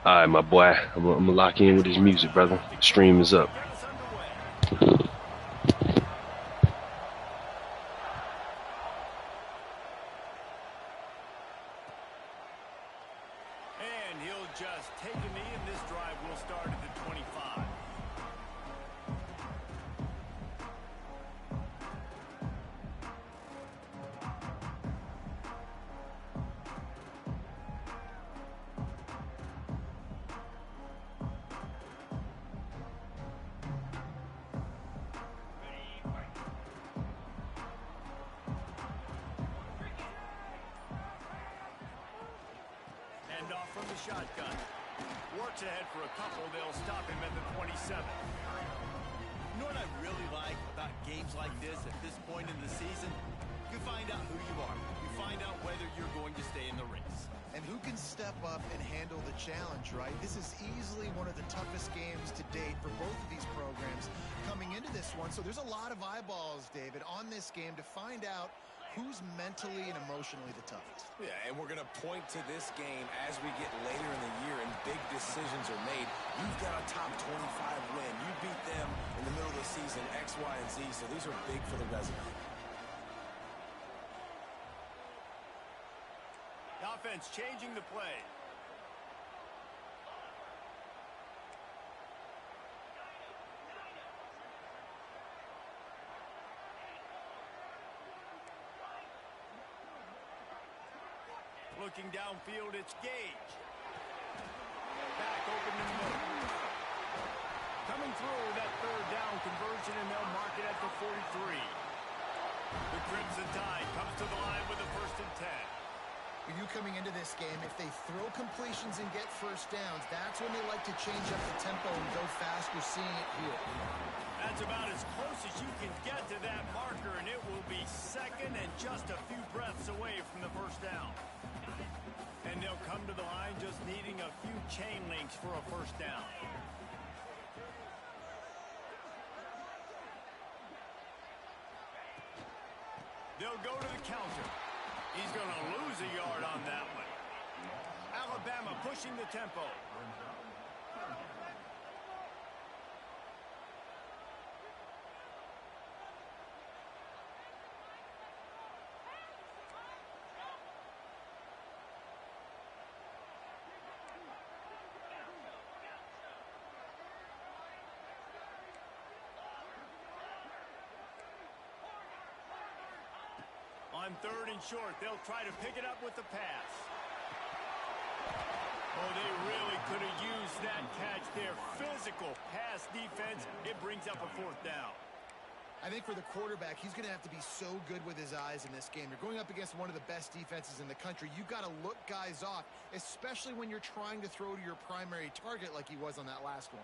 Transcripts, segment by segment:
All right, my boy. I'm gonna lock in with this music, brother. Stream is up. Get us underway. And he'll just take a knee, and this drive will start at the 25. And off from the shotgun. Works ahead for a couple. They'll stop him at the 27. You know what I really like about games like this at this point in the season? You find out who you are. You find out whether you're going to stay in the race. And who can step up and handle the challenge, right? This is easily one of the toughest games to date for both of these programs coming into this one. So there's a lot of eyeballs, David, on this game to find out who's mentally and emotionally the toughest. Yeah, and we're going to point to this game as we get later in the year and big decisions are made. You've got a top 25 win. You beat them in the middle of the season, X, Y, and Z, so these are big for the resume. The offense changing the play. Looking downfield, it's Gage. Back open in the middle. Coming through that third down conversion, and they'll mark it at the 43. The Crimson Tide comes to the line with a 1st and 10. For you coming into this game, if they throw completions and get first downs, that's when they like to change up the tempo and go fast. We're seeing it here. That's about as close as you can get to that marker, and it will be second and just a few breaths away from the first down. And they'll come to the line just needing a few chain links for a first down. They'll go to the counter. He's going to lose a yard on that one. Alabama pushing the tempo. On 3rd and short, they'll try to pick it up with the pass. Oh, they really could have used that catch there. Physical pass defense. It brings up a 4th down. I think for the quarterback, he's going to have to be so good with his eyes in this game. You're going up against one of the best defenses in the country. You've got to look guys off, especially when you're trying to throw to your primary target like he was on that last one.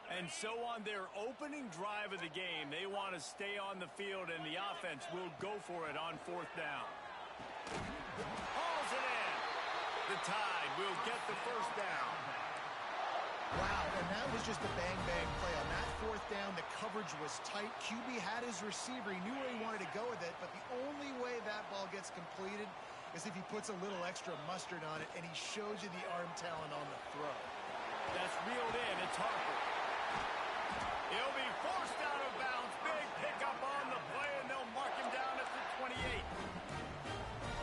And so on their opening drive of the game, they want to stay on the field, and the offense will go for it on 4th down. Hauls it in. The Tide will get the first down. Wow, and that was just a bang-bang play. On that 4th down, the coverage was tight. QB had his receiver. He knew where he wanted to go with it, but the only way that ball gets completed is if he puts a little extra mustard on it, and he shows you the arm talent on the throw. That's reeled in. It's Harper. He'll be forced out of bounds. Big pickup on the play, and they'll mark him down at the 28.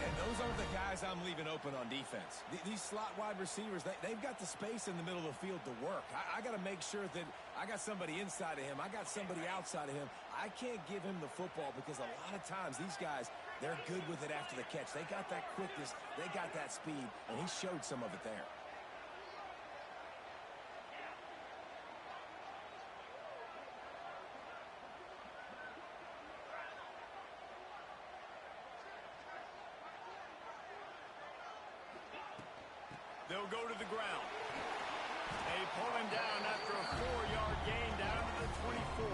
And those aren't the guys I'm leaving open on defense. These slot wide receivers, they've got the space in the middle of the field to work. I got to make sure that I got somebody inside of him. I got somebody outside of him. I can't give him the football because a lot of times these guys, they're good with it after the catch. They got that quickness. They got that speed, and he showed some of it there. They'll go to the ground. They pull him down after a 4-yard gain down to the 24.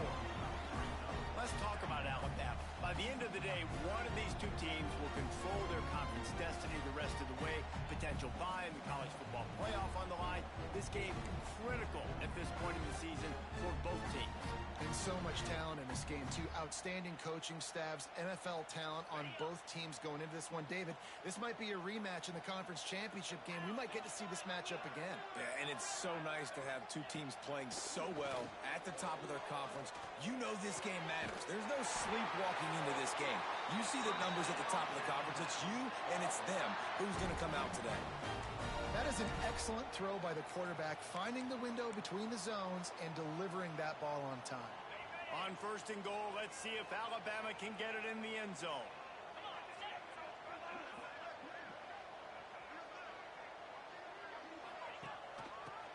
Let's talk about Alabama. By the end of the day, one of these two teams will control their conference destiny the rest of the way. Potential bye in the college football playoff on the line. This game critical at this point in the season for both teams. And So much talent in this game, too. Outstanding coaching staffs, NFL talent on both teams going into this one. David, this might be a rematch in the conference championship game. We might get to see this matchup again. Yeah, and it's so nice to have two teams playing so well at the top of their conference. You know this game matters. There's no sleepwalking into this game. You see the numbers at the top of the conference. It's you and it's them. Who's going to come out today? That is an excellent throw by the quarterback, finding the window between the zones and delivering that ball on time. On 1st and goal, let's see if Alabama can get it in the end zone.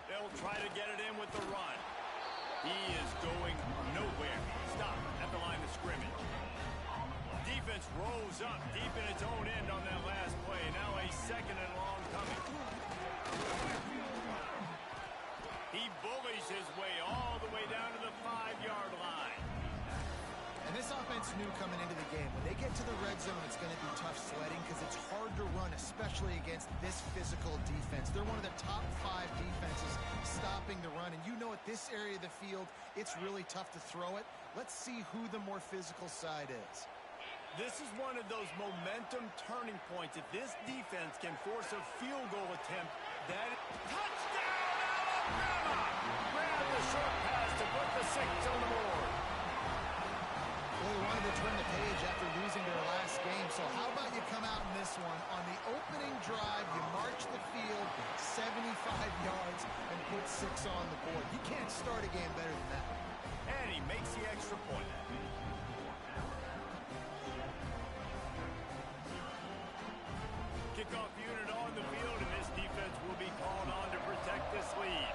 They'll try to get it in with the run. He is going nowhere. Stop at the line of scrimmage. Defense rolls up deep in its own end on that last play. Now a 2nd and long coming. He bullies his way all the way down to the 5-yard line. And this offense knew coming into the game, when they get to the red zone, it's going to be tough sledding because it's hard to run, especially against this physical defense. They're one of the top 5 defenses stopping the run. And you know at this area of the field, it's really tough to throw it. Let's see who the more physical side is. This is one of those momentum turning points. If this defense can force a field goal attempt, that is... Touchdown, Alabama! Grab the short pass to put the 6 on the board. Well, they wanted to turn the page after losing their last game, so how about you come out in this one? On the opening drive, you march the field 75 yards and put 6 on the board. You can't start a game better than that. And he makes the extra point. Kickoff unit on the field, and this defense will be called on to protect this lead.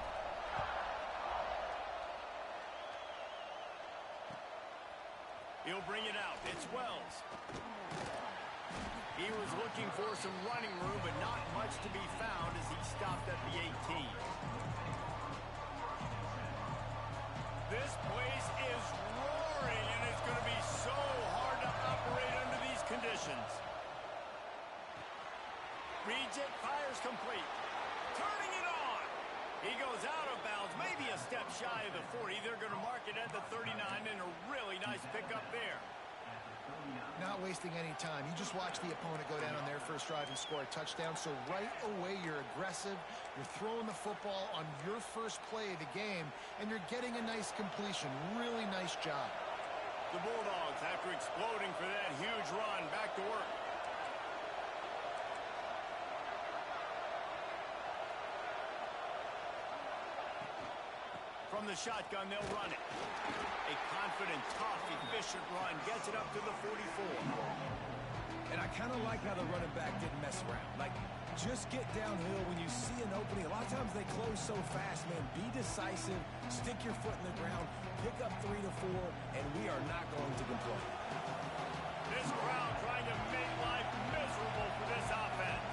He'll bring it out. It's Wells. He was looking for some running room, but not much to be found as he stopped at the 18. This place is roaring, and it's going to be so hard to operate under these conditions. Reject fires complete. Turning it on. He goes out of bounds, maybe a step shy of the 40. They're going to mark it at the 39, and a really nice pickup there. Not wasting any time. You just watch the opponent go down on their first drive and score a touchdown. So right away, you're aggressive. You're throwing the football on your first play of the game, and you're getting a nice completion. Really nice job. The Bulldogs, after exploding for that huge run, back to work. From the shotgun, they'll run it. A confident, tough, efficient run gets it up to the 44. And I kind of like how the running back didn't mess around. Like, just get downhill when you see an opening. A lot of times they close so fast, man. Be decisive, stick your foot in the ground, pick up 3 to 4, and we are not going to complain. This crowd trying to make life miserable for this offense.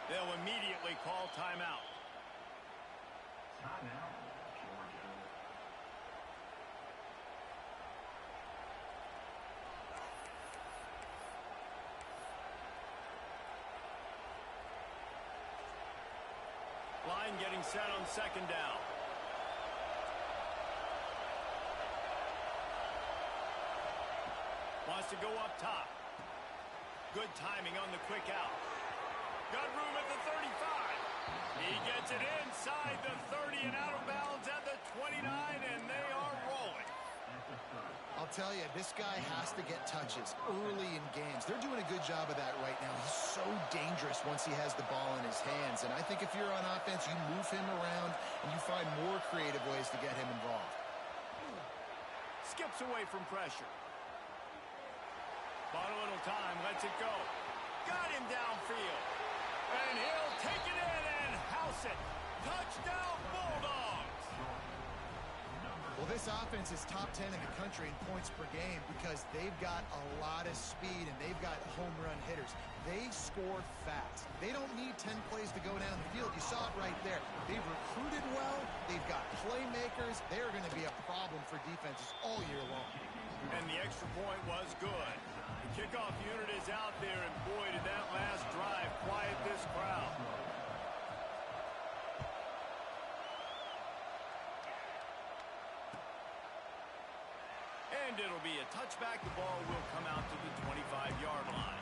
They'll immediately call timeout. Timeout, Georgia. Line getting set on 2nd down. Wants to go up top. Good timing on the quick out. Got room at the 35. He gets it inside the 30 and out of bounds at the 29, and they are rolling. I'll tell you, this guy has to get touches early in games. They're doing a good job of that right now. He's so dangerous once he has the ball in his hands. And I think if you're on offense, you move him around and you find more creative ways to get him involved. Skips away from pressure. Bought a little time, lets it go. Got him downfield. And he'll take it in and house it. Touchdown, Bulldogs! Well, this offense is top 10 in the country in points per game because they've got a lot of speed and they've got home run hitters. They score fast. They don't need 10 plays to go down the field. You saw it right there. They've recruited well. They've got playmakers. They're going to be a problem for defenses all year long. And the extra point was good. The kickoff unit is out there, and boy, did that last drive quiet this crowd. And it'll be a touchback. The ball will come out to the 25-yard line.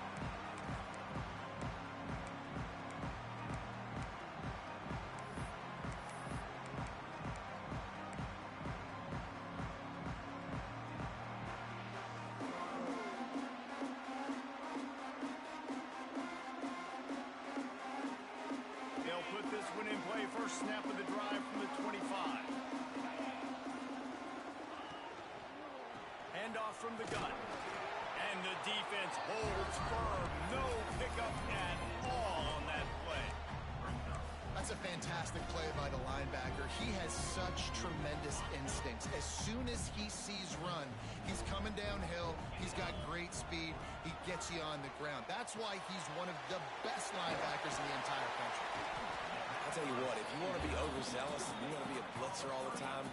They'll put this one in play. First snap of the drive from the 25. Handoff from the gun. And the defense holds firm. No pickup at all on that play. That's a fantastic play by the linebacker. He has such tremendous instincts. As soon as he sees run, he's coming downhill. He's got great speed. He gets you on the ground. That's why he's one of the best linebackers in the entire country. I'll tell you what, if you want to be overzealous and you want to be a blitzer all the time,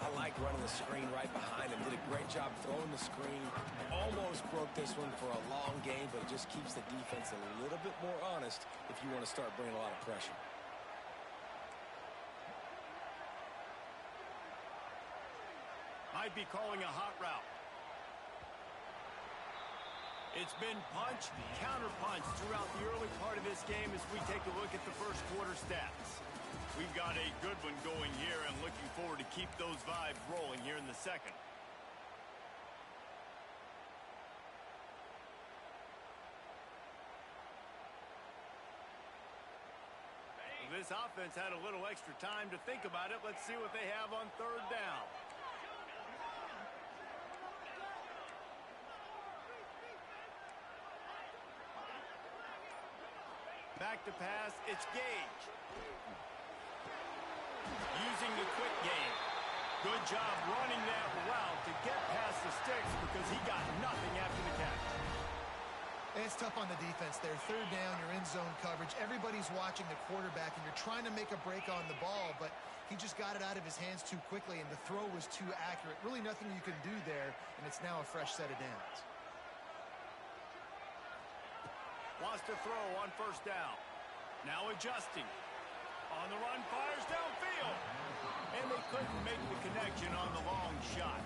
I like running the screen right behind him. Did a great job throwing the screen. Almost broke this one for a long game, but it just keeps the defense a little bit more honest if you want to start bringing a lot of pressure. Might be calling a hot route. It's been punch, counter-punch throughout the early part of this game as we take a look at the first quarter stats. We've got a good one going here and looking forward to keep those vibes rolling here in the second. This offense had a little extra time to think about it. Let's see what they have on third down. Back to pass, it's Gage. Using the quick game. Good job running that route to get past the sticks because he got nothing after the catch. And it's tough on the defense there. Third down, you're in zone coverage. Everybody's watching the quarterback, and you're trying to make a break on the ball, but he just got it out of his hands too quickly, and the throw was too accurate. Really nothing you can do there, and it's now a fresh set of downs. Wants to throw on first down. Now adjusting. On the run, fires downfield. And they couldn't make the connection on the long shot.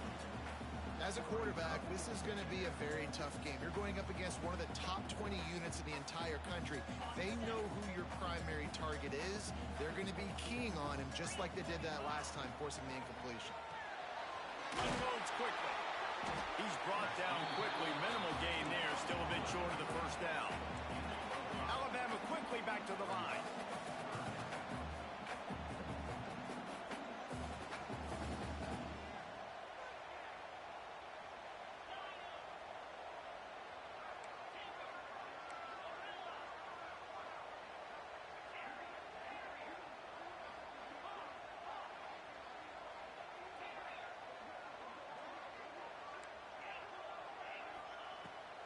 As a quarterback, this is going to be a very tough game. You're going up against one of the top 20 units in the entire country. They know who your primary target is. They're going to be keying on him just like they did that last time, forcing the incompletion. Unloads quickly. He's brought down quickly. Minimal gain there. Still a bit short of the first down. Alabama quickly back to the line.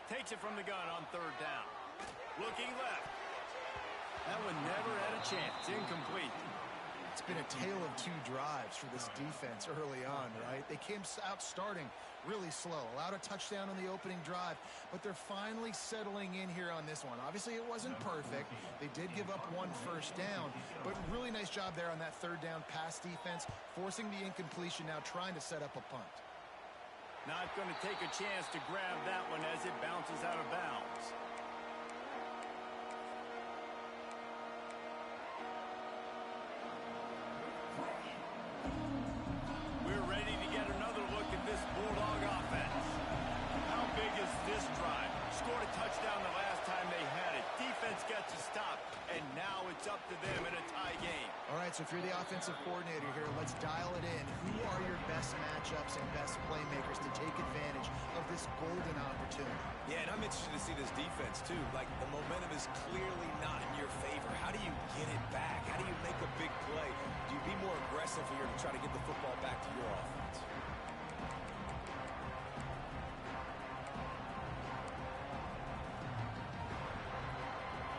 Takes it from the gun on third down. Looking left. That one never had a chance. Incomplete. It's been a tale of two drives for this defense early on, right? They came out starting really slow, allowed a touchdown on the opening drive, but they're finally settling in here on this one. Obviously, it wasn't perfect. They did give up one first down, but really nice job there on that third down pass defense, forcing the incompletion, now trying to set up a punt. Not going to take a chance to grab that one as it bounces out of bounds. We're ready to get another look at this Bulldog offense. How big is this drive? Scored a touchdown the last time they had it. Defense gets a stop, and now it's up to them in a tie game. All right, so if you're the offensive coordinator here, let's dial it in. Who are your best matchups and best playmakers to take advantage of this golden opportunity? Yeah, and I'm interested to see this defense, too. Like, the momentum is clearly not in your favor. How do you get it back? How do you make a big play? Do you be more aggressive here to try to get the football back to your offense?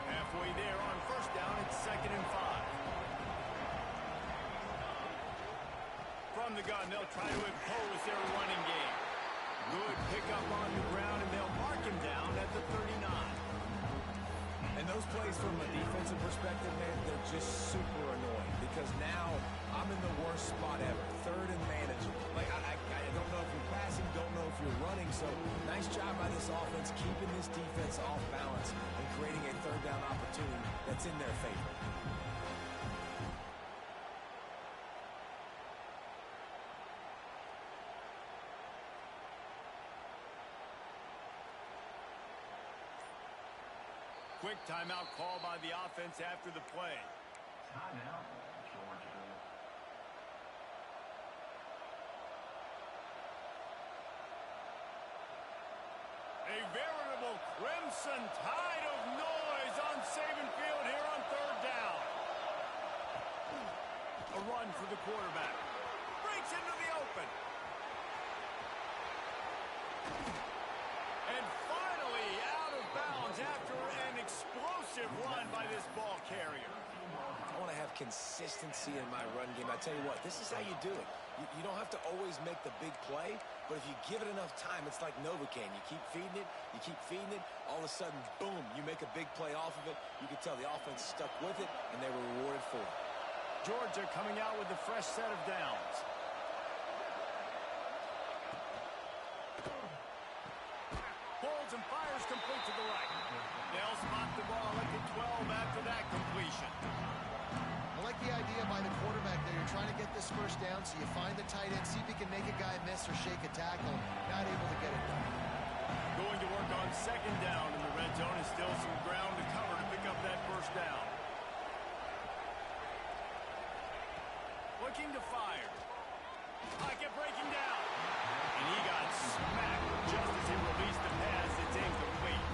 Halfway there on first down, it's 2nd and 5. From the gun, they'll try to impose their running game. Good pickup on the ground, and they'll mark him down at the 39. And those plays from a defensive perspective, man, they're just super annoying because now I'm in the worst spot ever. Third and manageable. Like, I don't know if you're passing chasing, don't know if you're running. So nice job by this offense, keeping this defense off balance and creating a third down opportunity that's in their favor. Quick timeout call by the offense after the play. Timeout, Georgia. A veritable crimson tide of noise on Saban Field here on third down. A run for the quarterback. Breaks into the open. And finally out of bounds after an explosive run by this ball carrier. I want to have consistency in my run game. I tell you what, this is how you do it. You don't have to always make the big play, but if you give it enough time, it's like Novocaine. You keep feeding it, all of a sudden, boom, you make a big play off of it. You can tell the offense stuck with it, and they were rewarded for it. Georgia coming out with a fresh set of downs. Holds and fires complete to the right. They'll spot the ball at the 12 after that completion. I like the idea by the quarterback there. You're trying to get this first down, so you find the tight end, see if he can make a guy miss or shake a tackle. Not able to get it done. Going to work on second down in the red zone, and still some ground to cover to pick up that first down. Looking to fire. Pocket breaking down. And he got smacked just as he released the pass. It's incomplete.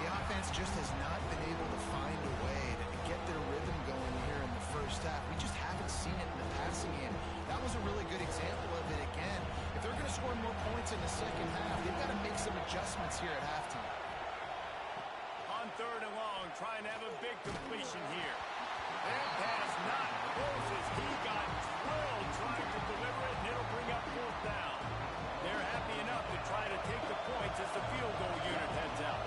The offense just has not been able to find a way to get their rhythm going here in the first half. We just haven't seen it in the passing game. That was a really good example of it again. If they're going to score more points in the second half, they've got to make some adjustments here at halftime. On third and long, trying to have a big completion here. That pass not close as he got drilled trying to deliver it, and it'll bring up fourth down. They're happy enough to try to take the points as the field goal unit heads out.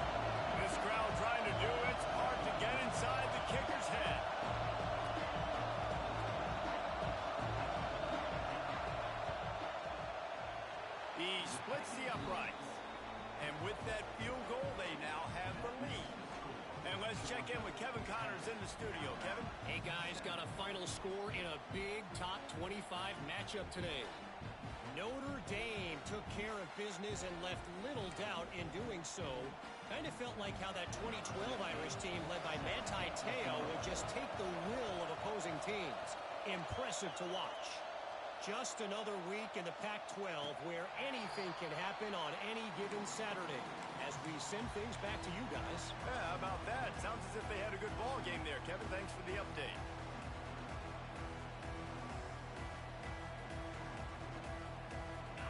This crowd trying to do its part to get inside the kicker's head. He splits the uprights. And with that field goal, they now have the lead. And let's check in with Kevin Connors in the studio. Kevin? Hey, guys, got a final score in a big top 25 matchup today. Notre Dame took care of business and left little doubt in doing so. Kind of felt like how that 2012 Irish team led by Manti Te'o would just take the will of opposing teams. Impressive to watch. Just another week in the Pac-12 where anything can happen on any given Saturday. As we send things back to you guys. Yeah, how about that? Sounds as if they had a good ball game there. Kevin, thanks for the update.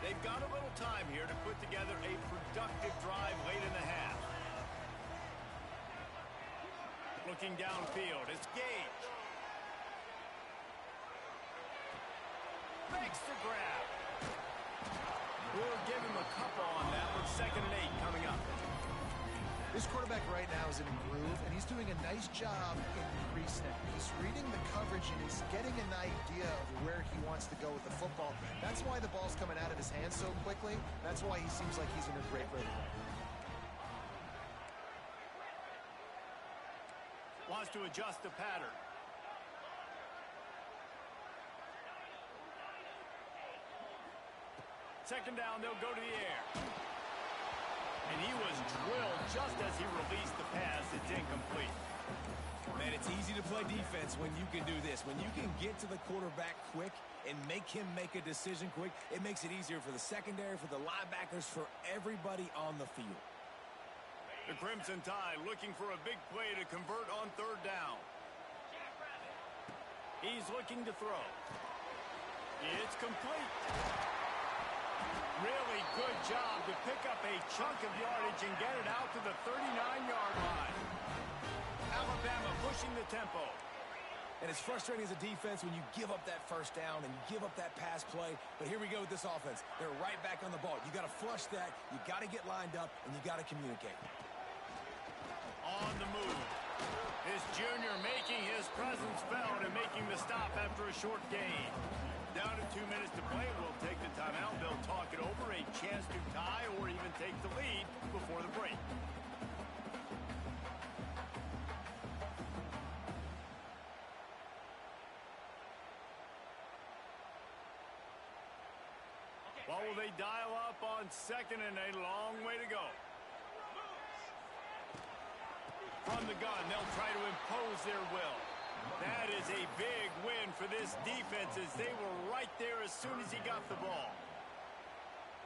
They've got a little time here to put together a productive drive late in the half. Looking downfield, it's Gage. Makes the grab. We'll give him a couple on that one. 2nd and 8 coming up. This quarterback right now is in a groove, and he's doing a nice job in pre-snap. He's reading the coverage, and he's getting an idea of where he wants to go with the football. That's why the ball's coming out of his hands so quickly. That's why he seems like he's in a great rhythm. Wants to adjust the pattern. Second down, they'll go to the air. And he was drilled just as he released the pass. It's incomplete. Man, it's easy to play defense when you can do this. When you can get to the quarterback quick and make him make a decision quick, it makes it easier for the secondary, for the linebackers, for everybody on the field. The Crimson Tide looking for a big play to convert on third down. He's looking to throw. It's complete. Really good job to pick up a chunk of yardage and get it out to the 39-yard line. Alabama pushing the tempo. And it's frustrating as a defense when you give up that first down and you give up that pass play. But here we go with this offense. They're right back on the ball. You got to flush that. You got to get lined up, and you got to communicate. On the move. This junior making his presence felt in making the stop after a short gain. Down to 2 minutes to play. We'll take the timeout. They'll talk it over. A chance to tie or even take the lead before the break. What will they dial up on second, and a long way to go? From the gun, they'll try to impose their will. That is a big win for this defense, as they were right there as soon as he got the ball.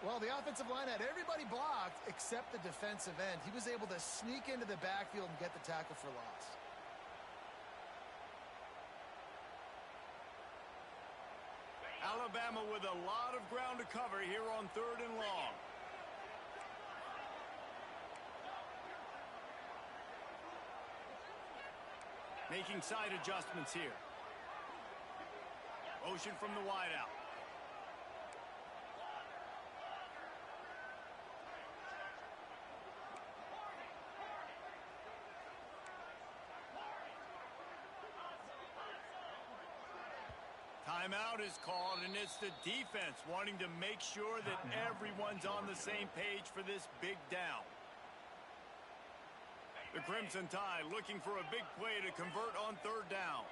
Well, the offensive line had everybody blocked except the defensive end. He was able to sneak into the backfield and get the tackle for loss. Alabama with a lot of ground to cover here on 3rd and long. Making side adjustments here. Motion from the wideout. Timeout is called, and it's the defense wanting to make sure that everyone's on the same page for this big down. The Crimson Tide looking for a big play to convert on 3rd down.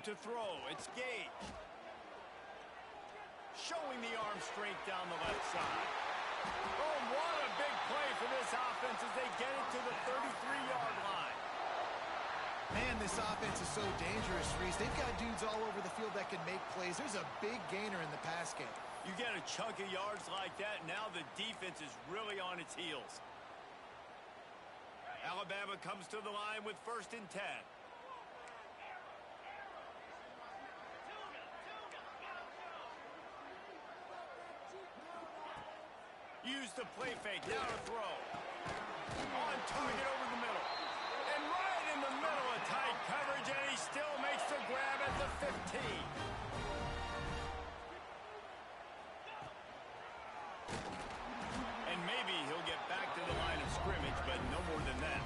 To throw, it's Gage. Showing the arm strength down the left side. Oh, what a big play for this offense as they get it to the 33-yard line. Man, this offense is so dangerous, Reese. They've got dudes all over the field that can make plays. There's a big gainer in the pass game. You get a chunk of yards like that, now the defense is really on its heels. Alabama comes to the line with 1st and 10. Use the play fake, down a throw. On target over the middle. And right in the middle of tight coverage, and he still makes the grab at the 15. And maybe he'll get back to the line of scrimmage, but no more than that.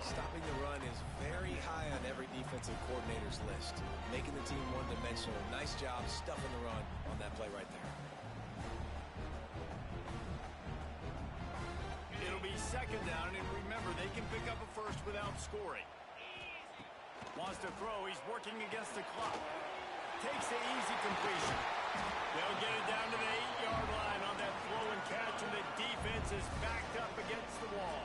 Stopping the run is very high on every defensive coordinator's list. Making the team one-dimensional. Nice job stuffing the run on that play right there. It'll be 2nd down, and remember, they can pick up a first without scoring. Wants to throw. He's working against the clock. Takes the easy completion. They'll get it down to the 8-yard line on that throw and catch, and the defense is backed up against the wall.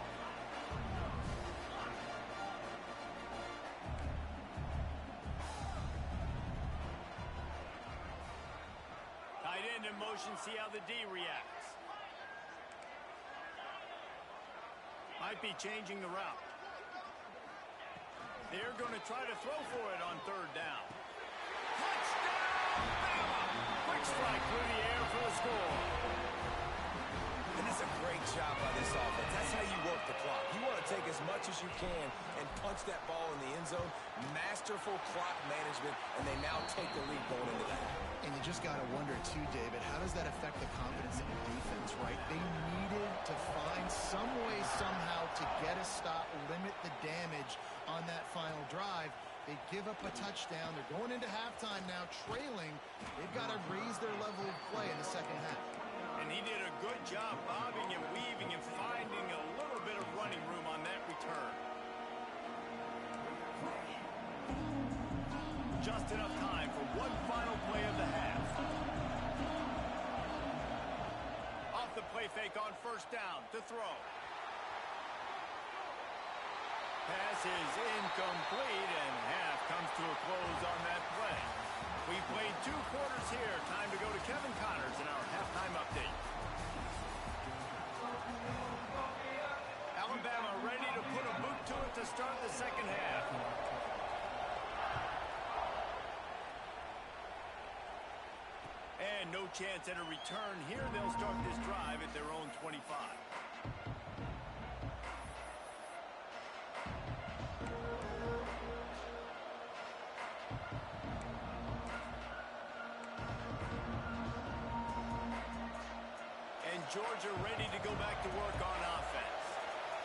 Tight end in motion. See how the D reacts. Might be changing the route. They're going to try to throw for it on 3rd down. Touchdown, Bama! Quick strike through the air for the score. And it's a great job by this offense. That's how you work the clock. You want to take as much as you can and punch that ball in the end zone. Masterful clock management, and they now take the lead going into that. And you just got to wonder, too, David, how does that affect the confidence in the defense, right? They needed to find some way, somehow, to get a stop, limit the damage on that final drive. They give up a touchdown. They're going into halftime now, trailing. They've got to raise their level of play in the 2nd half. And he did a good job bobbing and weaving and finding a little bit of running room on that return. Just enough time for one final play of the half. Off the play fake on 1st down to throw. Pass is incomplete, and half comes to a close on that play. We played 2 quarters here. Time to go to Kevin Connors in our halftime update. Alabama ready to put a boot to it to start the 2nd half. And no chance at a return here. They'll start this drive at their own 25. Georgia ready to go back to work on offense.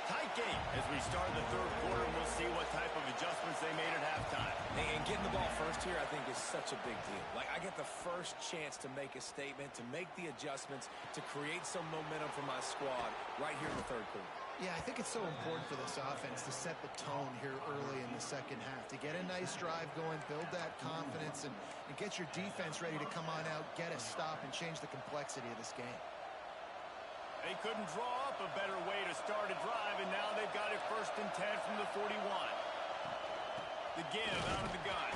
Tight game as we start the third quarter, and we'll see what type of adjustments they made at halftime. And getting the ball first here, I think, is such a big deal. Like, I get the first chance to make a statement, to make the adjustments, to create some momentum for my squad right here in the third quarter. Yeah, I think it's so important for this offense to set the tone here early in the second half, to get a nice drive going, build that confidence, and get your defense ready to come on out, get a stop, and change the complexity of this game. They couldn't draw up a better way to start a drive, and now they've got it 1st and 10 from the 41. The give out of the gun.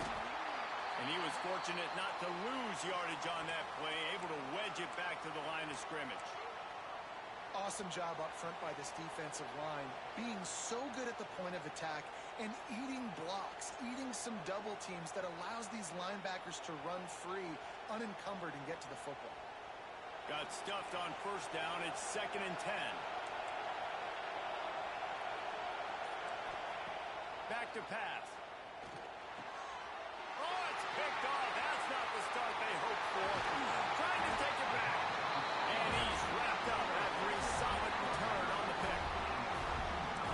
And he was fortunate not to lose yardage on that play, able to wedge it back to the line of scrimmage. Awesome job up front by this defensive line, being so good at the point of attack and eating blocks, eating some double teams that allows these linebackers to run free, unencumbered, and get to the football. Got stuffed on 1st down. It's 2nd and 10. Back to pass. Oh, it's picked off. That's not the start they hoped for. Trying to take it back. And he's wrapped up after a solid return on the pick.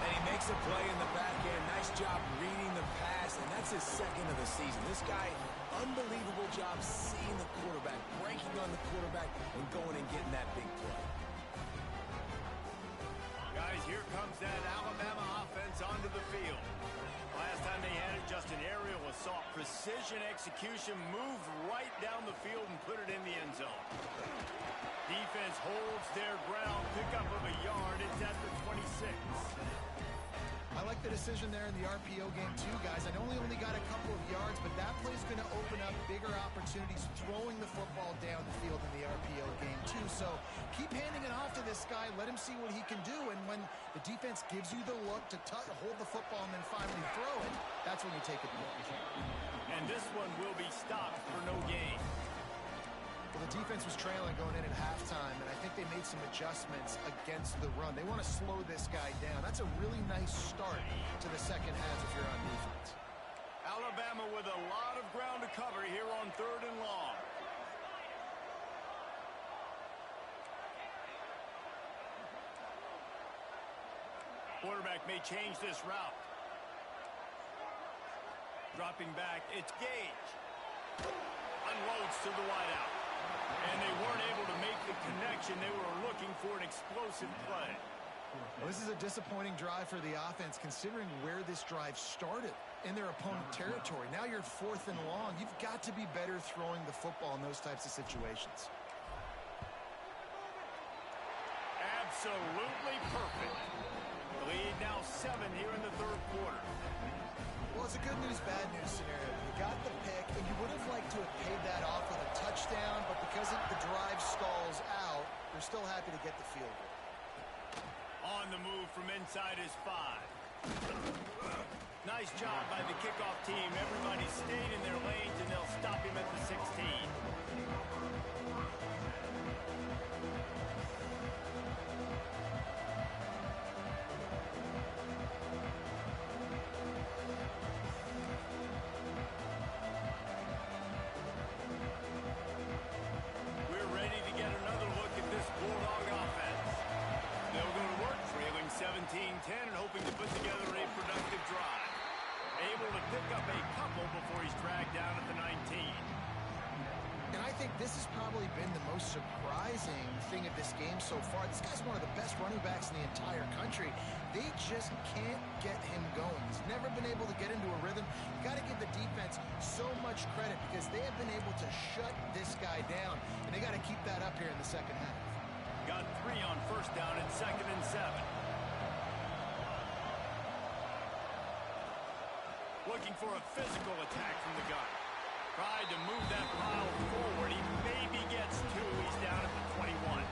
And he makes a play in the back end. Nice job reading the pass, and that's his 2nd of the season. This guy, unbelievable job seeing the quarterback, breaking on the quarterback, and going and getting that big play. Guys, here comes that Alabama offense onto the field. Last time they had it, just an aerial assault. Precision execution, moved right down the field and put it in the end zone. Defense holds their ground, pickup of a yard. It's at the 26. I like the decision there in the RPO game too, guys. I know we only got a couple of yards, but that play's going to open up bigger opportunities throwing the football down the field in the RPO game too. So keep handing it off to this guy. Let him see what he can do. And when the defense gives you the look to hold the football and then finally throw it, that's when you take advantage. And this one will be stopped for no gain. Well, the defense was trailing going in at halftime, and I think they made some adjustments against the run. They want to slow this guy down. That's a really nice start to the second half if you're on defense. Alabama with a lot of ground to cover here on 3rd and long. Quarterback may change this route. Dropping back, it's Gage. Unloads to the wideout. And they weren't able to make the connection. They were looking for an explosive play. Well, this is a disappointing drive for the offense, considering where this drive started in their opponent territory. Now you're 4th and long. You've got to be better throwing the football in those types of situations. Absolutely perfect. The lead now 7 here in the 3rd quarter. Well, it's a good news, bad news scenario. You got the pick, and you would have liked to have paid that off with a touchdown, but because the drive stalls out, they're still happy to get the field goal. On the move from inside his 5. Nice job by the kickoff team. Everybody stayed in their lanes, and they'll stop him at the 16. We're ready to get another look at this Bulldog offense. They'll go to work, trailing 17-10 and hoping to put together a productive drive. Able to pick up a couple before he's dragged down at the 19. And I think this has probably been the most surprising thing of this game so far. This guy's one of the best running backs in the entire country. They just can't get him going. He's never been able to get into a rhythm. You got to give the defense so much credit because they have been able to shut this guy down, and they got to keep that up here in the second half. Got 3 on 1st down and 2nd and 7. Looking for a physical attack from the gun. Tried to move that pile forward. He maybe gets 2. He's down at the 21.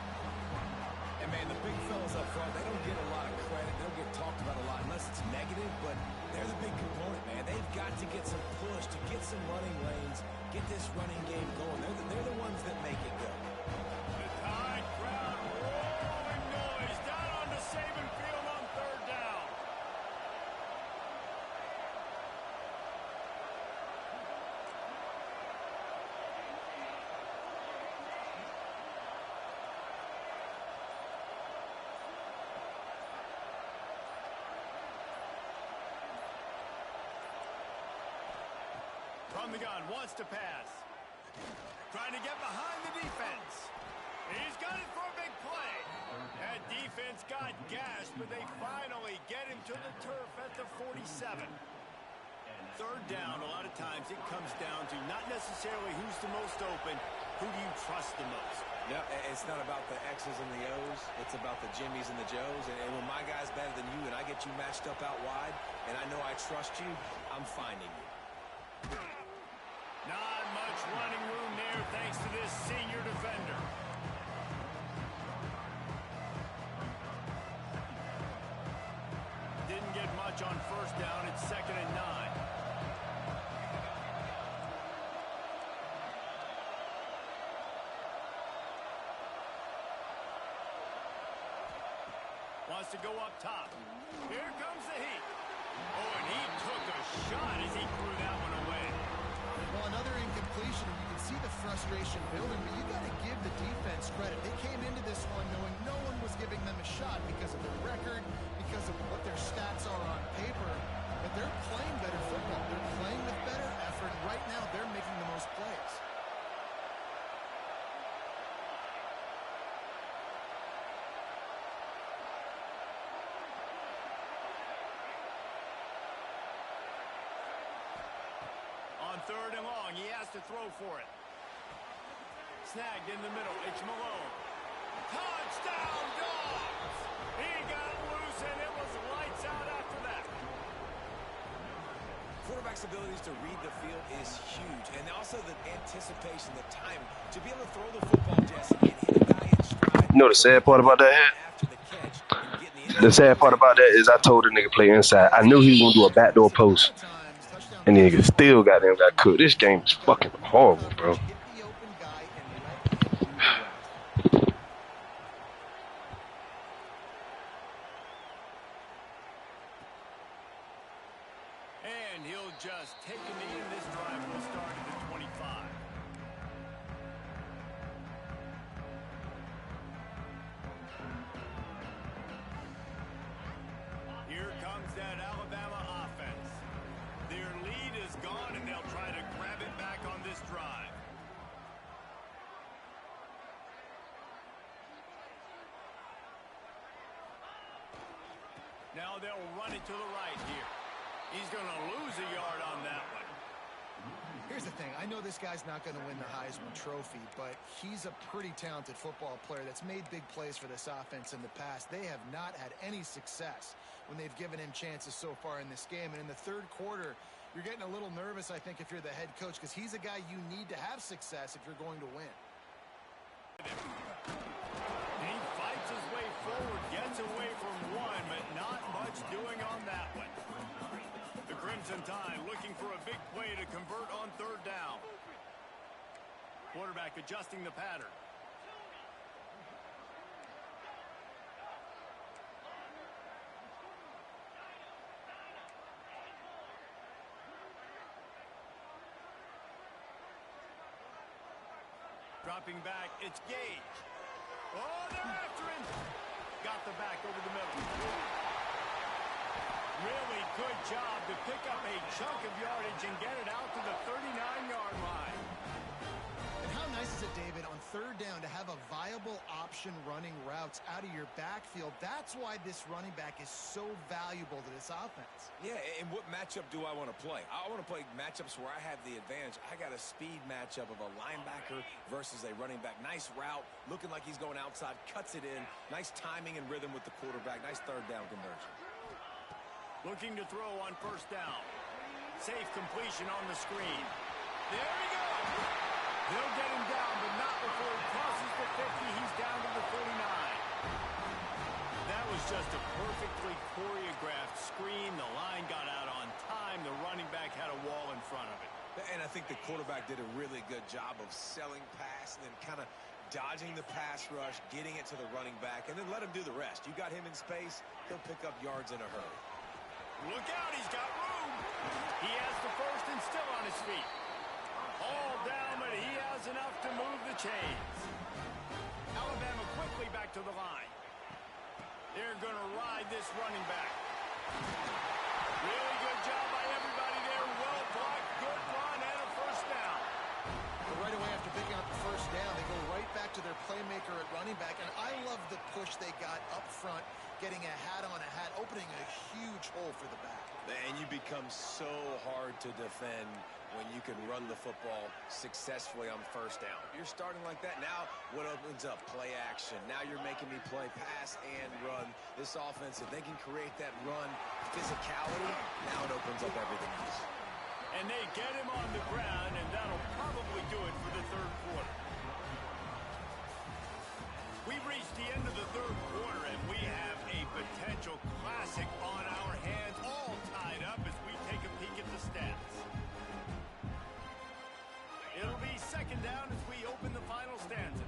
And, man, the big fellas up front, they don't get a lot of credit. They don't get talked about a lot unless it's negative, but they're the big component, man. They've got to get some push, to get some running lanes, get this running game going. They're the ones that make it go. The Tide crowd rolling noise down onto Saban Field on 3rd down. from the gun, wants to pass. Trying to get behind the defense. He's got it for a big play. That defense got gashed, but they finally get him to the turf at the 47. Third down, a lot of times it comes down to not necessarily who's the most open, who do you trust the most? No, it's not about the X's and the O's. It's about the Jimmies and the Joes. And when my guy's better than you and I get you matched up out wide, and I know I trust you, I'm finding you. Not much running room there thanks to this senior defender. Didn't get much on first down. It's 2nd and 9. Wants to go up top. Here comes the heat. Oh, and he took a shot as he threw that one away. Well, another incompletion, and you can see the frustration building, but you got to give the defense credit. They came into this one knowing no one was giving them a shot because of their record, because of what their stats are on paper, but they're playing better football. They're playing with better effort. Right now, they're making the most plays. On 3rd and long, he has to throw for it. Snagged in the middle, it's Malone. Touchdown, Dogs! He got loose, and it was lights out after that. Quarterback's abilities to read the field is huge, and also the anticipation, the time to be able to throw the football, Jesse, and hit a guy in stride. You know the sad part about that? After the catch, and getting The sad part about that is I told the nigga play inside. I knew he was gonna do a backdoor post, and the nigga still got cooked. This game is fucking horrible, bro. And he'll just take a knee, and this drive will start at the 25. Here comes that Alabama offense. Their lead is gone, and they'll try to grab it back on this drive. Now they'll run it to the right here. He's going to lose a yard on that one. Here's the thing. I know this guy's not going to win the Heisman Trophy, but he's a pretty talented football player that's made big plays for this offense in the past. They have not had any success when they've given him chances so far in this game. And in the 3rd quarter, you're getting a little nervous, I think, if you're the head coach, because he's a guy you need to have success if you're going to win. He fights his way forward, gets away from one, but not much doing on that one. The Crimson Tide looking for a big play to convert on 3rd down. Quarterback adjusting the pattern. Dropping back, it's Gage. Oh, they're after him. Got the back over the middle. Really good job to pick up a chunk of yardage and get it out to the 39-yard line. And how nice is it, David, on 3rd down to have a viable option running routes out of your backfield? That's why this running back is so valuable to this offense. Yeah, and what matchup do I want to play? I want to play matchups where I have the advantage. I got a speed matchup of a linebacker versus a running back. Nice route, looking like he's going outside, cuts it in. Nice timing and rhythm with the quarterback. Nice 3rd down conversion. Looking to throw on 1st down. Safe completion on the screen. There he goes. They'll get him down, but not before he crosses the 50. He's down to the 49. That was just a perfectly choreographed screen. The line got out on time. The running back had a wall in front of it. And I think the quarterback did a really good job of selling pass and then kind of dodging the pass rush, getting it to the running back, and then let him do the rest. You got him in space, he'll pick up yards in a hurry. Look out, he's got room. He has the first and still on his feet. All down, but he has enough to move the chains. Alabama quickly back to the line. They're going to ride this running back. Really good job by everybody there. Well blocked, good run, and a getting a hat-on-a-hat, opening a huge hole for the back. And you become so hard to defend when you can run the football successfully on first down. You're starting like that. Now what opens up? Play action. Now you're making me play pass and run. This offense, if they can create that run physicality, now it opens up everything else. And they get him on the ground, and that'll probably do it for the third quarter. We've reached the end of the third quarter, and we have a potential classic on our hands, all tied up as we take a peek at the stats. It'll be second down as we open the final stanza.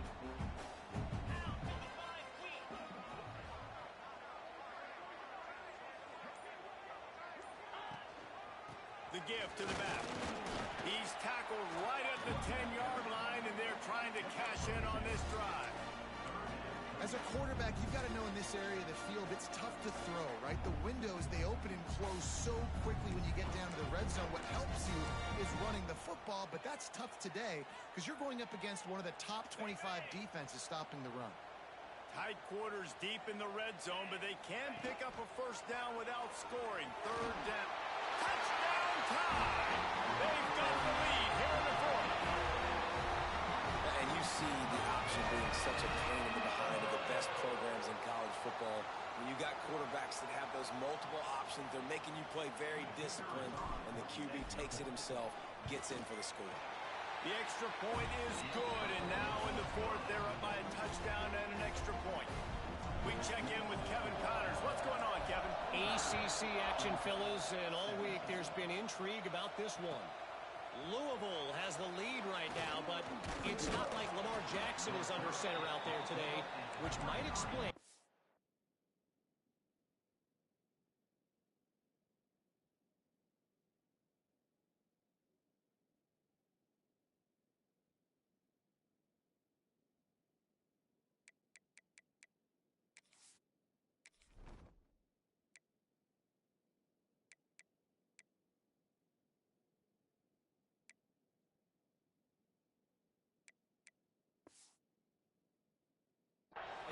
The give to the back. He's tackled right at the 10-yard line, and they're trying to cash in on this drive. As a quarterback, you've got to know in this area of the field, it's tough to throw, right? The windows, they open and close so quickly when you get down to the red zone. What helps you is running the football, but that's tough today because you're going up against one of the top 25 defenses stopping the run. Tight quarters deep in the red zone, but they can pick up a first down without scoring. Third down. Touchdown time! They've got the lead here in the fourth. And you see the option being such a pain in the behind of the best programs in college football. When you got quarterbacks that have those multiple options, they're making you play very disciplined, and the QB takes it himself, gets in for the score. The extra point is good, and now in the fourth, they're up by a touchdown and an extra point. We check in with Kevin Connors. What's going on, Kevin? ACC action, fellas, and all week there's been intrigue about this one. Louisville has the lead right now, but it's not like Lamar Jackson is under center out there today, which might explain.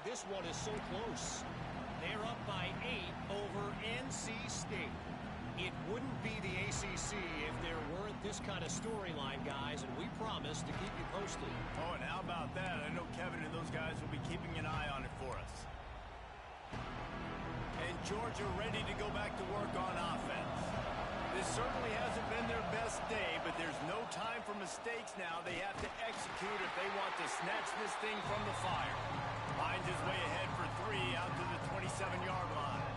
This one is so close. They're up by 8 over NC State. It wouldn't be the ACC if there weren't this kind of storyline, guys, and we promise to keep you posted. Oh, and how about that? I know Kevin and those guys will be keeping an eye on it for us. And Georgia ready to go back to work on offense. This certainly hasn't been their best day, but there's no time for mistakes now. They have to execute if they want to snatch this thing from the fire. Finds his way ahead for 3 out to the 27-yard line.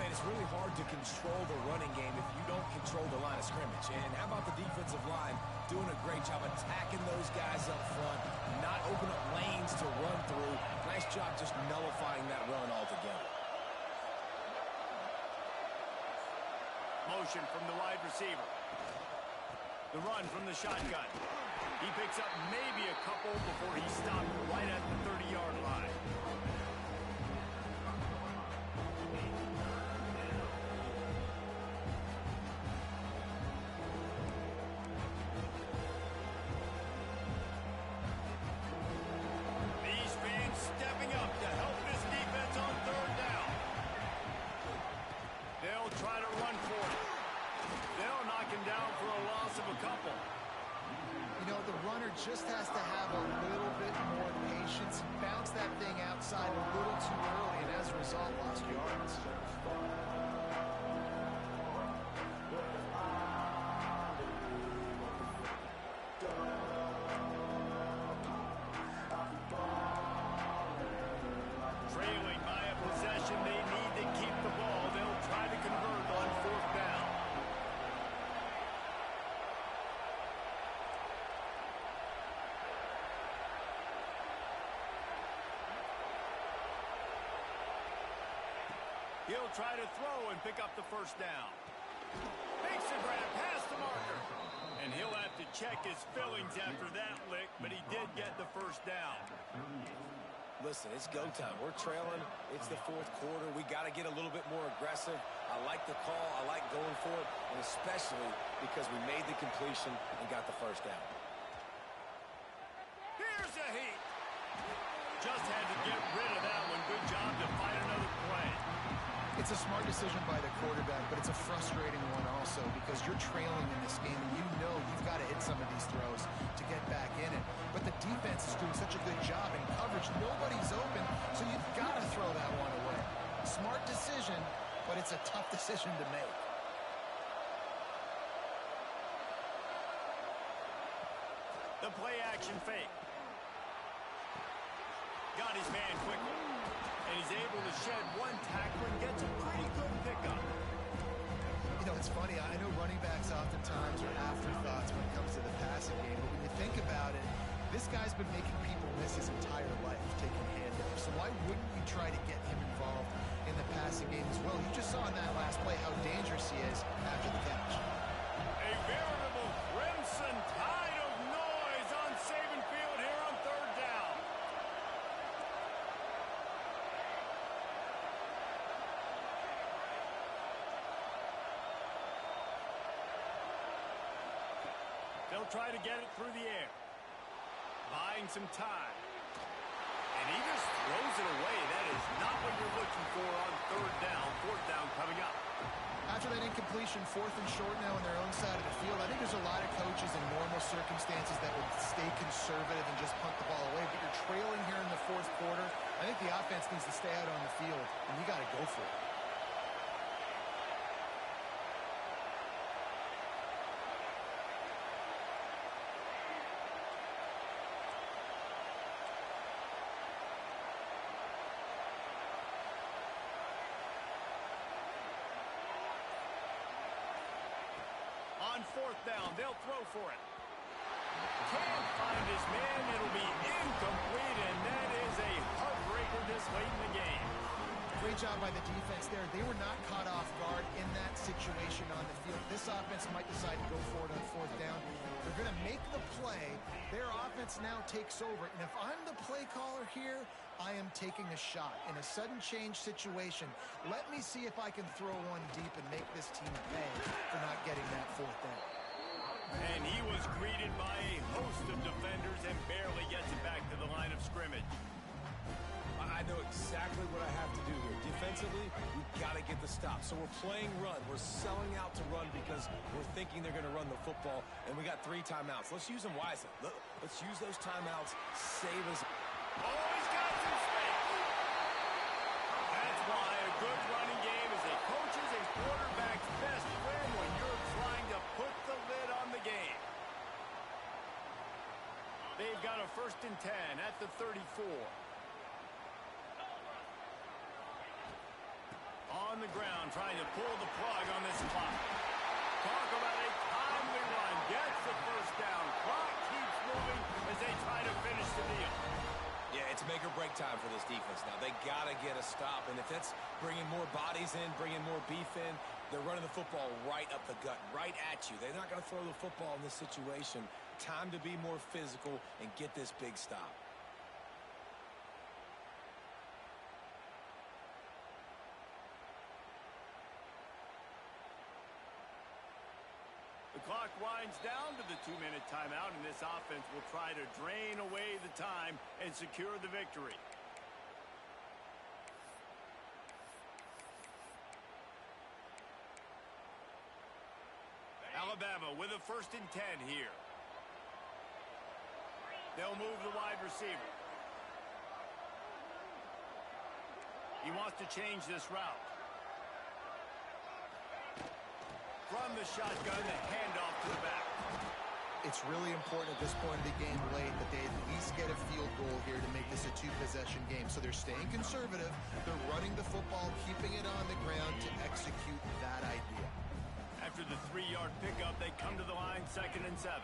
Man, it's really hard to control the running game if you don't control the line of scrimmage. And how about the defensive line doing a great job attacking those guys up front, not open up lanes to run through. Nice job just nullifying that run altogether. Motion from the wide receiver. The run from the shotgun. He picks up maybe a couple before he stopped right at the 30-yard line. These fans stepping up to help this defense on third down. They'll try to run for it. They'll knock him down for a loss of a couple. You know, the runner just has to have a little bit more patience. Bounce that thing outside a little too early, and as a result, lost yards. Trailing by a possession, they need to keep the ball. They'll try to convert on fourth down. He'll try to throw and pick up the first down. Makes a grab past the marker. And he'll have to check his fillings after that lick, but he did get the first down. Listen, it's go time. We're trailing. It's the fourth quarter. We got to get a little bit more aggressive. I like the call. I like going for it, and especially because we made the completion and got the first down. Here's a heat. Just had to get rid of that one. Good job to find another It's a smart decision by the quarterback, but it's a frustrating one also because you're trailing in this game and you know you've got to hit some of these throws to get back in it. But the defense is doing such a good job in coverage. Nobody's open, so you've got to throw that one away. Smart decision, but it's a tough decision to make. The play action fake. Got his man quickly. And he's able to shed one tackle and gets a pretty good pickup. You know, it's funny. I know running backs oftentimes are afterthoughts when it comes to the passing game. But when you think about it, this guy's been making people miss his entire life taking handoffs. So why wouldn't you try to get him involved in the passing game as well? You just saw in that last play how dangerous he is after the catch. A veritable crimson tide of noise on Saban Field here on third down. They'll try to get it through the air. Buying some time. And he just throws it away. That is not what you're looking for on third down. Fourth down coming up. After that incompletion, 4th and short now on their own side of the field, I think there's a lot of coaches in normal circumstances that would stay conservative and just punt the ball away. But you're trailing here in the 4th quarter. I think the offense needs to stay out on the field, and you got to go for it. On fourth down, they'll throw for it. Can't find his man. It'll be incomplete, and that is a heartbreaker this late in the game. Great job by the defense there. They were not caught off guard in that situation on the field. This offense might decide to go for it on fourth down. They're going to make the play. Their offense now takes over. And if I'm the play caller here, I am taking a shot. In a sudden change situation, let me see if I can throw one deep and make this team pay for not getting that fourth down. And he was greeted by a host of defenders and barely gets it back to the line of scrimmage. I know exactly what I have to do here. Defensively, we've got to get the stop. So we're playing run. We're selling out to run because we're thinking they're going to run the football, and we got 3 timeouts. Let's use them wisely. Let's use those timeouts. Save us. Oh, he's got some space. That's why a good running game is a coach's and quarterback's best friend when you're trying to put the lid on the game. They've got a 1st and 10 at the 34. On the ground, trying to pull the plug on this clock. Talk about a timely run. Gets the first down. Clock keeps moving as they try to finish the deal. Yeah, it's make or break time for this defense now. They got to get a stop, and if that's bringing more bodies in, bringing more beef in, they're running the football right up the gut, right at you. They're not going to throw the football in this situation. Time to be more physical and get this big stop. The clock winds down to the 2-minute timeout, and this offense will try to drain away the time and secure the victory. Alabama with a 1st and 10 here. They'll move the wide receiver. He wants to change this route. From the shotgun, the handoff to the back. It's really important at this point of the game late that they at least get a field goal here to make this a 2-possession game. So they're staying conservative. They're running the football, keeping it on the ground to execute that idea. After the 3-yard pickup, they come to the line 2nd and 7.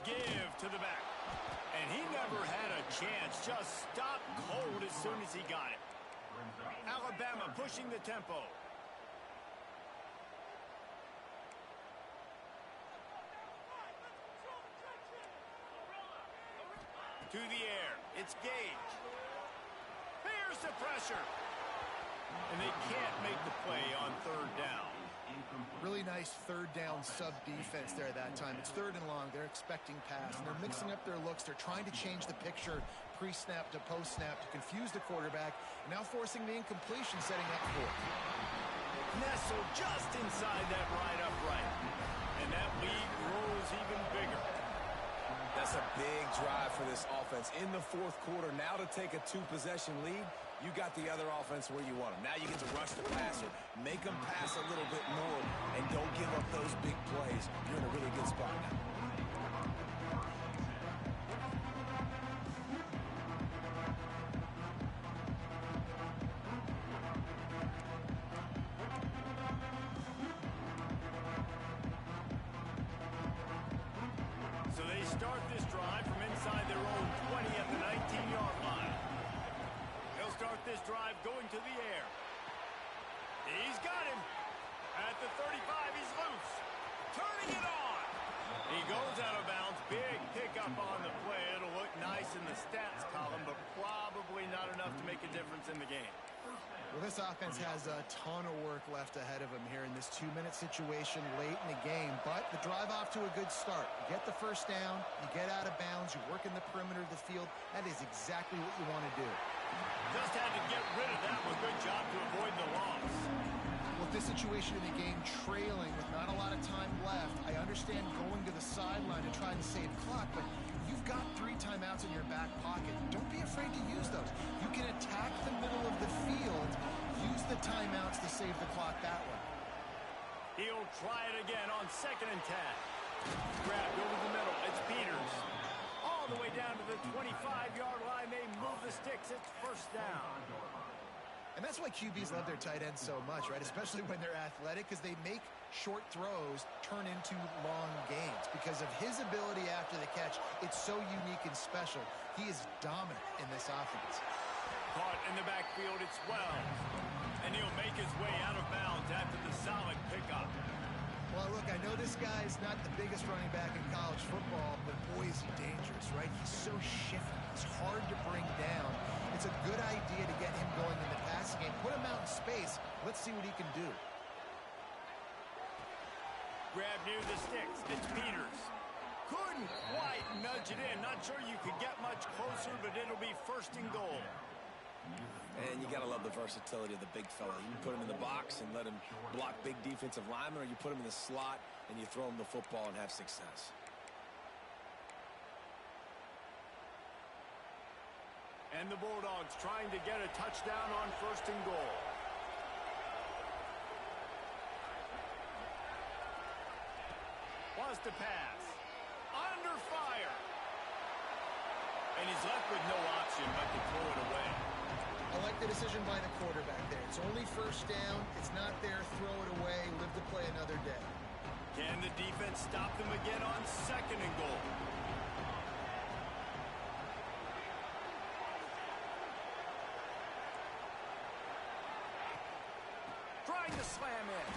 Give to the back. And he never had a chance. Just stopped cold as soon as he got it. Alabama pushing the tempo. To the air. It's Gage. Here's the pressure. And they can't make the play on third down. Really nice third down sub defense there that time. It's third and long. They're expecting pass, and they're mixing up their looks. They're trying to change the picture pre-snap to post-snap to confuse the quarterback, and now forcing the incompletion, setting up for it. Nestled just inside that right upright. And that lead grows even bigger. That's a big drive for this offense in the fourth quarter. Now to take a two-possession lead, you got the other offense where you want them. Now you get to rush the passer, make them pass a little bit more, and don't give up those big plays. You're in a really good spot now. So they start this drive from inside their own 20 at the 19-yard line. They'll start this drive going to the air. He's got him. At the 35, he's loose. Turning it on. He goes out of bounds. Big pickup on the play. It'll look nice in the stats column, but probably not enough to make a difference in the game. Well, this offense has a ton of work left ahead of them here in this 2-minute situation late in the game, but the drive off to a good start. You get the first down, you get out of bounds, you work in the perimeter of the field. That is exactly what you want to do. Just had to get rid of that one. Good job to avoid the loss. With this situation in the game trailing with not a lot of time left, I understand going to the sideline to try and save clock, but you've got 3 timeouts in your back pocket. Don't be afraid to use those. You can attack the middle of the field, use the timeouts to save the clock that way. He'll try it again on 2nd and 10. Grabbed over the middle. It's Peters. All the way down to the 25-yard line. They move the sticks. It's first down. And that's why QBs love their tight ends so much, right? Especially when they're athletic, because they make short throws turn into long gains. Because of his ability after the catch, it's so unique and special. He is dominant in this offense. Caught in the backfield, it's Wells. And he'll make his way out of bounds after the solid pickup. Well, look, I know this guy is not the biggest running back in college football, but boy, is he dangerous, right? He's so shifty. He's hard to bring down. It's a good idea to get him going in the passing game. Put him out in space. Let's see what he can do. Grab near the sticks. It's Peters. Couldn't quite nudge it in. Not sure you could get much closer, but it'll be first and goal. And you got to love the versatility of the big fella. You can put him in the box and let him block big defensive linemen, or you put him in the slot and you throw him the football and have success. And the Bulldogs trying to get a touchdown on first and goal. Wants to pass. Under fire. And he's left with no option but to throw it away. I like the decision by the quarterback there. It's only first down. It's not there. Throw it away. Live to play another day. Can the defense stop them again on 2nd and goal? Trying to slam in.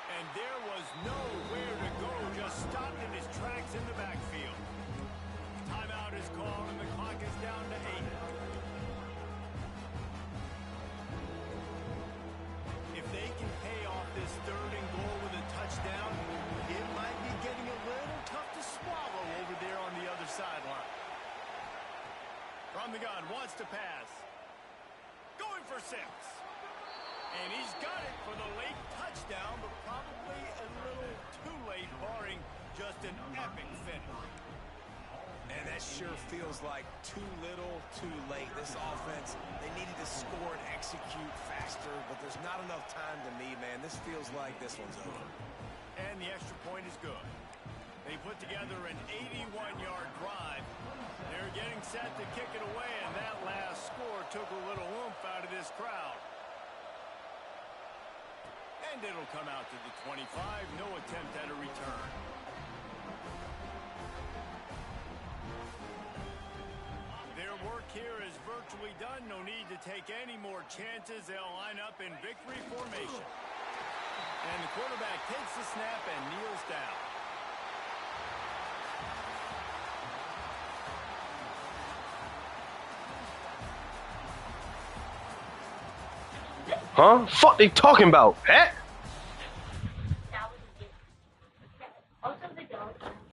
And there was nowhere to go. Just stopped in his tracks in the backfield. Timeout is called and the clock is down to 8. If they can pay off this 3rd and goal with a touchdown, it might be getting a little tough to swallow over there on the other sideline. From the gun, wants to pass. Going for 6. And he's got it for the late touchdown, but probably a little too late, barring just an epic finish. And that sure feels like too little, too late. This offense, they needed to score and execute faster, but there's not enough time to me, man. This feels like this one's over. And the extra point is good. They put together an 81-yard drive. They're getting set to kick it away, and that last score took a little oomph out of this crowd. And it'll come out to the 25. No attempt at a return. Their work here is virtually done. No need to take any more chances. They'll line up in victory formation. And the quarterback takes the snap and kneels down. Huh? Fuck they talking about, Pat?